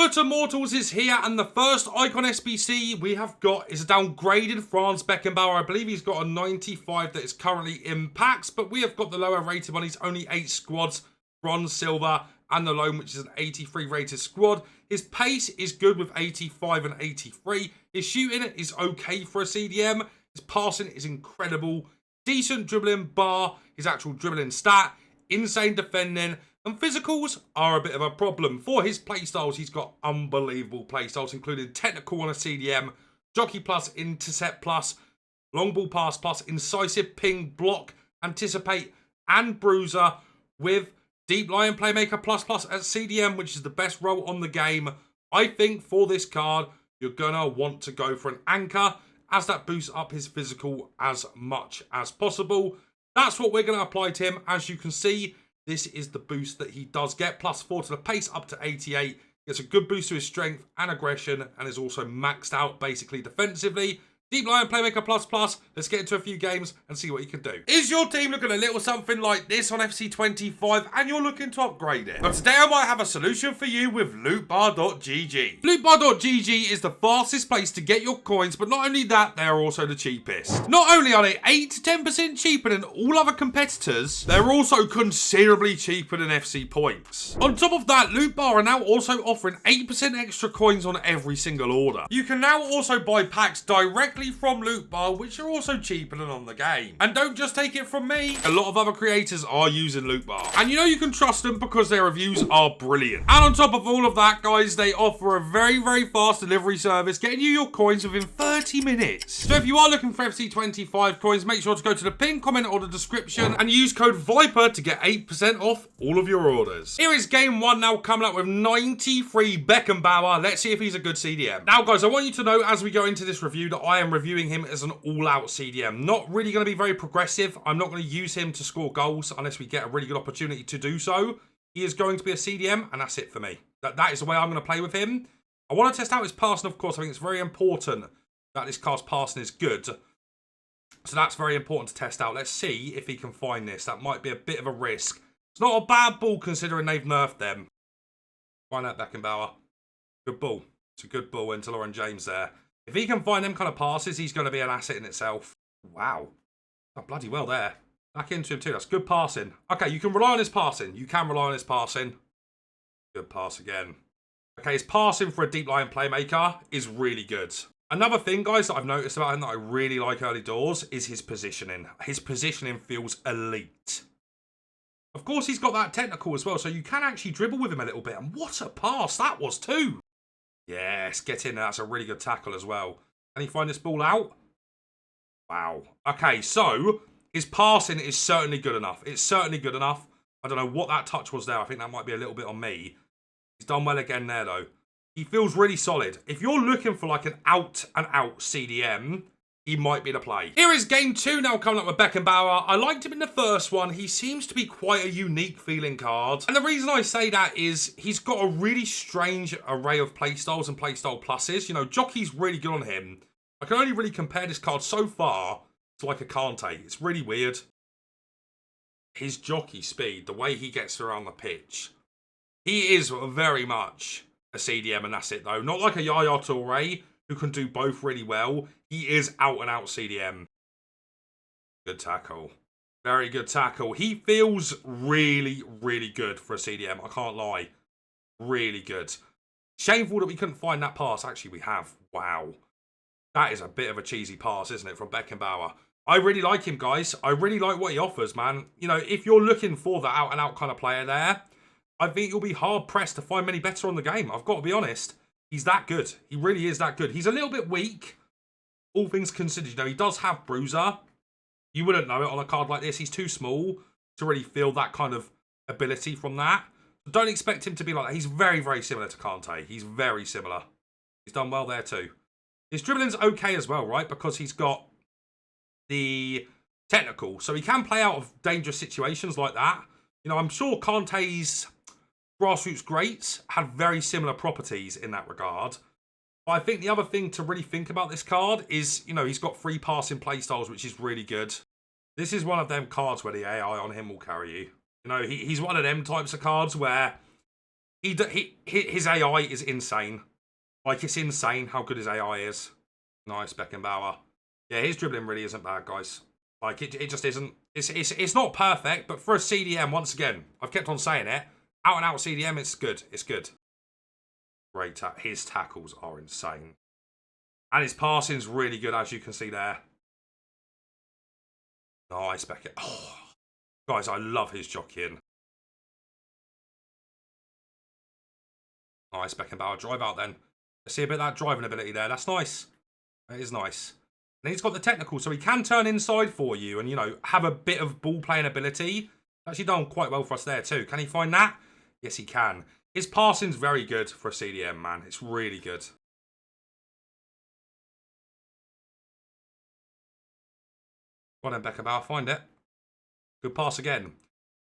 FUT Immortals is here, and the first icon SBC we have got is a downgraded Franz Beckenbauer. I believe he's got a 95 that is currently in packs, but we have got the lower rated one. He's only 8 squads, bronze, silver, and the loan, which is an 83 rated squad. His pace is good with 85 and 83. His shooting is okay for a CDM. His passing is incredible. Decent dribbling bar, his actual dribbling stat, insane defending, and physicals are a bit of a problem. For his playstyles, he's got unbelievable playstyles, including technical on a CDM, jockey plus, intercept plus, long ball pass plus, incisive, ping, block, anticipate, and bruiser, with deep lying playmaker plus plus at CDM, which is the best role on the game. I think for this card, you're going to want to go for an anchor, as that boosts up his physical as much as possible. That's what we're going to apply to him. As you can see, this is the boost that he does get. +4 to the pace up to 88. Gets a good boost to his strength and aggression, and is also maxed out basically defensively. Deep Lion Playmaker ++. Let's get into a few games and see what you can do. Is your team looking a little something like this on FC25 and you're looking to upgrade it? But today I might have a solution for you with lootbar.gg. Lootbar.gg is the fastest place to get your coins, but not only that, they are also the cheapest. Not only are they 8 to 10% cheaper than all other competitors, they're also considerably cheaper than FC points. On top of that, Lootbar are now also offering 8% extra coins on every single order. You can now also buy packs directly from Lootbar, which are also cheaper than on the game. And don't just take it from me, a lot of other creators are using Lootbar, and you know you can trust them because their reviews are brilliant. And on top of all of that, guys, they offer a very fast delivery service, getting you your coins within 30 minutes. So if you are looking for FC25 coins, make sure to go to the pinned comment or the description and use code VIPER to get 8% off all of your orders. Here is game 1 now, coming up with 93 Beckenbauer. Let's see if he's a good CDM. Now, guys, I want you to know as we go into this review that I am reviewing him as an all-out CDM. Not really going to be very progressive. I'm not going to use him to score goals unless we get a really good opportunity to do so. He is going to be a CDM, and that's it for me. That is the way I'm going to play with him. I want to test out his passing, of course. I think it's very important that this card's passing is good. So that's very important to test out. Let's see if he can find this. That might be a bit of a risk. It's not a bad ball considering they've nerfed them. Find that Beckenbauer. Good ball. It's a good ball into Lauren James there. If he can find them kind of passes, he's going to be an asset in itself. Wow. Oh, bloody well there. Back into him too. That's good passing. Okay, you can rely on his passing. You can rely on his passing. Good pass again. Okay, his passing for a deep line playmaker is really good. Another thing, guys, that I've noticed about him that I really like early doors is his positioning. His positioning feels elite. Of course, he's got that technical as well, so you can actually dribble with him a little bit. And what a pass that was too. Yes, get in there. That's a really good tackle as well. Can he find this ball out? Wow. Okay, so his passing is certainly good enough. It's certainly good enough. I don't know what that touch was there. I think that might be a little bit on me. He's done well again there, though. He feels really solid. If you're looking for like an out-and-out CDM, he might be the play. Here is game 2 now, coming up with Beckenbauer. I liked him in the first one. He seems to be quite a unique feeling card. And the reason I say that is he's got a really strange array of playstyles and playstyle pluses. You know, jockey's really good on him. I can only really compare this card so far to like a Kante. It's really weird. His jockey speed, the way he gets around the pitch. He is very much a CDM, and that's it though. Not like a Yaya Toure, who can do both really well. He is out-and-out CDM. Good tackle. Very good tackle. He feels really good for a CDM. I can't lie. Really good. Shameful that we couldn't find that pass. Actually, we have. Wow. That is a bit of a cheesy pass, isn't it, from Beckenbauer? I really like him, guys. I really like what he offers, man. You know, if you're looking for that out-and-out kind of player there, I think you'll be hard-pressed to find many better on the game. I've got to be honest. He's that good. He really is that good. He's a little bit weak, all things considered. You know, he does have bruiser. You wouldn't know it on a card like this. He's too small to really feel that kind of ability from that. So don't expect him to be like that. He's very similar to Kante. He's very similar. He's done well there too. His dribbling's okay as well, right? Because he's got the technical. So he can play out of dangerous situations like that. You know, I'm sure Kante's grassroots greats had very similar properties in that regard. But I think the other thing to really think about this card is, you know, he's got free passing playstyles, which is really good. This is one of them cards where the AI on him will carry you. You know, he's one of them types of cards where His AI is insane. Like, it's insane how good his AI is. Nice, Beckenbauer. Yeah, his dribbling really isn't bad, guys. Like, it just isn't. It's not perfect, but for a CDM, once again, I've kept on saying it, out and out CDM, it's good. It's good. Great. His tackles are insane. And his passing's really good, as you can see there. Nice, Beckett. Oh, guys, I love his jockeying. Nice, Beckenbauer. Drive out then. Let's see a bit of that driving ability there. That's nice. That is nice. And he's got the technical, so he can turn inside for you and, you know, have a bit of ball playing ability. Actually done quite well for us there too. Can he find that? Yes, he can. His passing's very good for a CDM, man. It's really good. Go on then, Beckenbauer. Find it. Good pass again.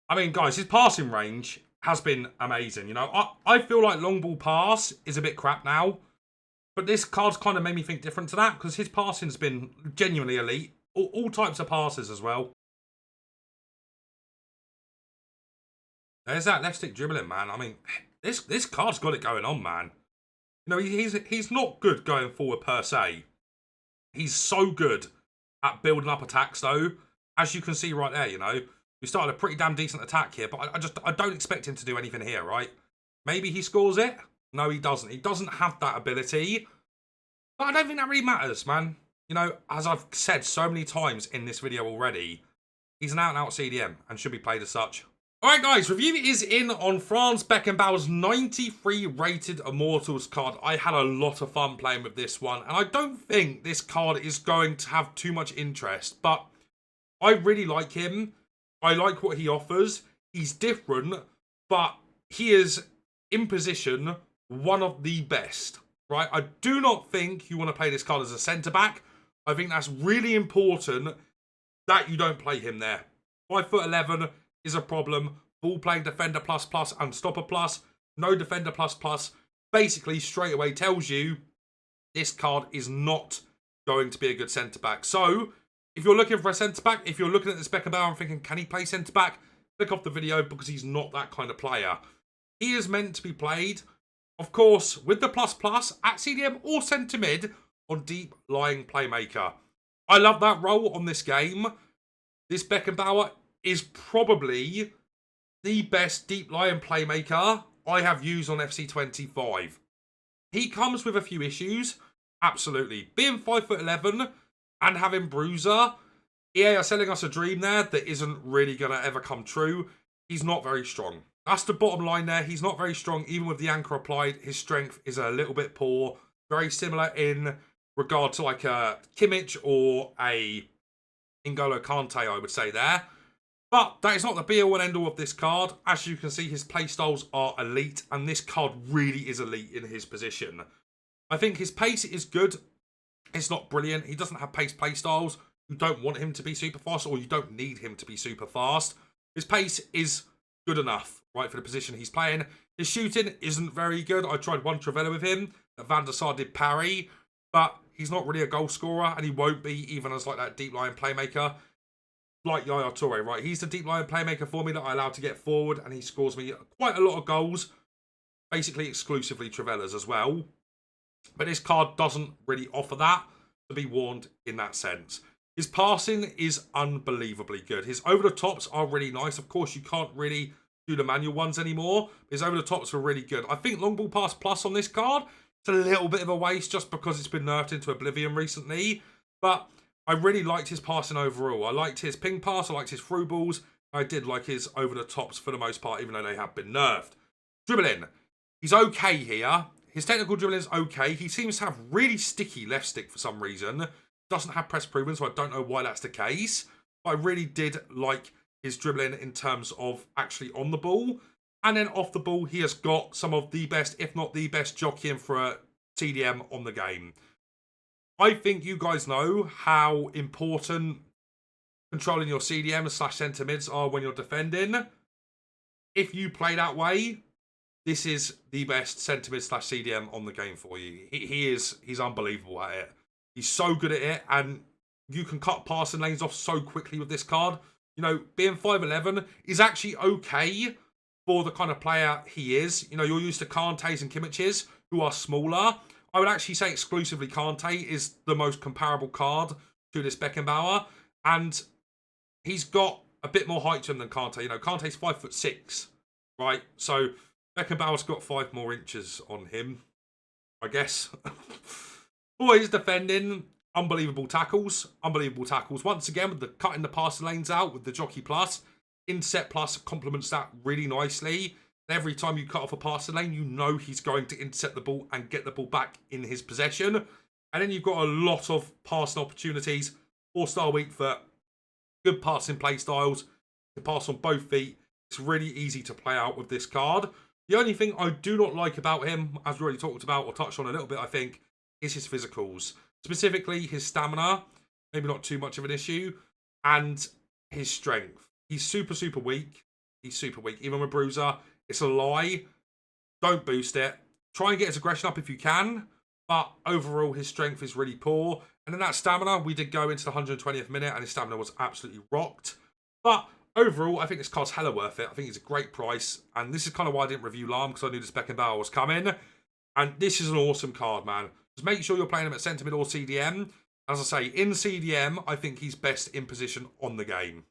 I mean, guys, his passing range has been amazing. You know, I feel like long ball pass is a bit crap now. But this card's kind of made me think different to that because his passing's been genuinely elite. All types of passes as well. There's that left stick dribbling, man. I mean, this card's got it going on, man. You know, he's not good going forward per se. He's so good at building up attacks, though. As you can see right there, you know. We started a pretty damn decent attack here, but I don't expect him to do anything here, right? Maybe he scores it? No, he doesn't. He doesn't have that ability. But I don't think that really matters, man. You know, as I've said so many times in this video already, he's an out-and-out CDM and should be played as such. Alright guys, review is in on Franz Beckenbauer's 93 rated Immortals card. I had a lot of fun playing with this one, and I don't think this card is going to have too much interest, but I really like him. I like what he offers. He's different, but he is, in position, one of the best, right? I do not think you want to play this card as a centre-back. I think that's really important that you don't play him there. 5'11" is a problem. Ball playing defender plus plus and stopper plus. No defender plus plus. Basically, straight away tells you this card is not going to be a good centre-back. So, if you're looking for a centre-back, if you're looking at this Beckenbauer and thinking, can he play centre-back? Click off the video because he's not that kind of player. He is meant to be played, of course, with the plus plus at CDM or centre mid on deep lying playmaker. I love that role on this game. This Beckenbauer is probably the best deep lying playmaker I have used on FC25. He comes with a few issues, absolutely. Being 5'11" and having bruiser, EA are selling us a dream there that isn't really going to ever come true. He's not very strong. That's the bottom line there. He's not very strong, even with the anchor applied. His strength is a little bit poor. Very similar in regard to like a Kimmich or a N'Golo Kante, I would say there. But that is not the be-all and end-all of this card. As you can see, his playstyles are elite, and this card really is elite in his position. I think his pace is good. It's not brilliant. He doesn't have pace playstyles. You don't want him to be super fast, or you don't need him to be super fast. His pace is good enough, right, for the position he's playing. His shooting isn't very good. I tried one Trivela with him. Van der Sar did parry, but he's not really a goal scorer, and he won't be even as like that deep-lying playmaker. Like Yaya Toure, right? He's the deep line playmaker for me that I allow to get forward, and he scores me quite a lot of goals, basically exclusively Trivelas as well. But this card doesn't really offer that, to be warned in that sense. His passing is unbelievably good. His over-the-tops are really nice. Of course, you can't really do the manual ones anymore. His over-the-tops are really good. I think long ball pass plus on this card, it's a little bit of a waste just because it's been nerfed into oblivion recently. But I really liked his passing overall. I liked his ping pass. I liked his through balls. I did like his over-the-tops for the most part, even though they have been nerfed. Dribbling. He's okay here. His technical dribbling is okay. He seems to have really sticky left stick for some reason. Doesn't have press proven, so I don't know why that's the case. But I really did like his dribbling in terms of actually on the ball. And then off the ball, he has got some of the best, if not the best, jockeying for a TDM on the game. I think you guys know how important controlling your CDM / centre mids are when you're defending. If you play that way, this is the best centre mid / CDM on the game for you. He's unbelievable at it. He's so good at it, and you can cut passing lanes off so quickly with this card. You know, being 5'11" is actually okay for the kind of player he is. You know, you're used to Kantes and Kimmiches, who are smaller. I would actually say exclusively Kante is the most comparable card to this Beckenbauer. And he's got a bit more height to him than Kante. You know, Kante's 5'6", right? So Beckenbauer's got 5 more inches on him, I guess. Boys defending, unbelievable tackles. Unbelievable tackles. Once again, with the cutting the passing lanes out with the Jockey Plus. Intercept Plus complements that really nicely. Every time you cut off a passing lane, you know he's going to intercept the ball and get the ball back in his possession. And then you've got a lot of passing opportunities. 4-star weak foot. Good passing play styles. You can pass on both feet. It's really easy to play out with this card. The only thing I do not like about him, as we already talked about or touched on a little bit, I think, is his physicals. Specifically, his stamina. Maybe not too much of an issue. And his strength. He's super, super weak. He's super weak. Even with Bruiser, it's a lie. Don't boost it. Try and get his aggression up if you can. But overall, his strength is really poor. And then that stamina, we did go into the 120th minute and his stamina was absolutely rocked. But overall, I think this card's hella worth it. I think it's a great price. And this is kind of why I didn't review Lahm, because I knew this Beckenbauer was coming. And this is an awesome card, man. Just make sure you're playing him at centre mid or CDM. As I say, in CDM, I think he's best in position on the game.